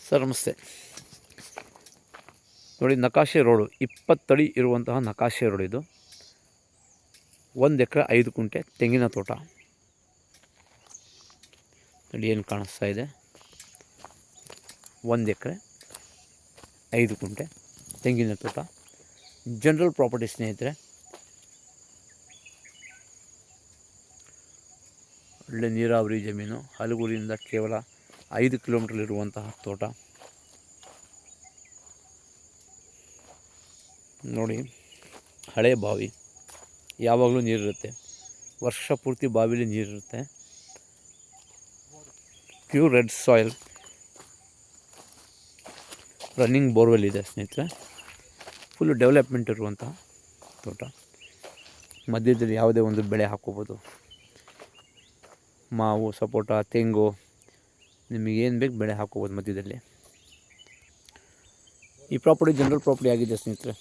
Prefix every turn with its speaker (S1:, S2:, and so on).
S1: Sir ನಮಸ್ತೆ. ನೋಡಿ, ನಕಾಶೆ road 20 ಅಡಿ ಇರುವಂತಹ ನಕಾಶೆ ರೋಡ್ ಇದು. 1 ಎಕರೆ 5 ಕುಂಟೆ ತೆಂಗಿನ ತೋಟ. ನೋಡಿ ಏನು ಕಾಣಿಸ್ತಾ ಇದೆ, 1 ಎಕರೆ 5 ಕುಂಟೆ ತೆಂಗಿನ ತೋಟ. ಜನರಲ್ ಪ್ರಾಪರ್ಟಿ ಸ್ನೇಹಿತರೆ. ಒಳ್ಳೆ ನೀರಾವರಿ ಜಮೀನು. ಹಲಗೂರಿನಿಂದ ಕೇವಲ 5 ಕಿಲೋಮೀಟರ್ಲಿರುವಂತಹ ತೋಟ. ನೋಡಿ, ಹಳೆ ಬಾವಿ, ಯಾವಾಗಲೂ ನೀರಿರುತ್ತೆ. ವರ್ಷ ಪೂರ್ತಿ ಬಾವಿಲಿ ನೀರಿರುತ್ತೆ. Pure red soil, running borewell ಇದೆ ಸ್ನೇಹಿತರೆ. ಫುಲ್ಲು ಡೆವಲಪ್ಮೆಂಟ್ ಇರುವಂತಹ ತೋಟ. ಮಧ್ಯದಲ್ಲಿ ಯಾವುದೇ ಒಂದು ಬೆಳೆ ಹಾಕ್ಕೋಬೋದು. ಮಾವು, ಸಪೋಟ, ತೆಂಗು, ನಿಮಗೇನು ಬೇಕು ಬೆಳೆ ಹಾಕ್ಕೋಬೋದು ಮಧ್ಯದಲ್ಲಿ. ಈ ಪ್ರಾಪರ್ಟಿ ಜನರಲ್ ಪ್ರಾಪರ್ಟಿ ಆಗಿದೆ ಸ್ನೇಹಿತರೆ.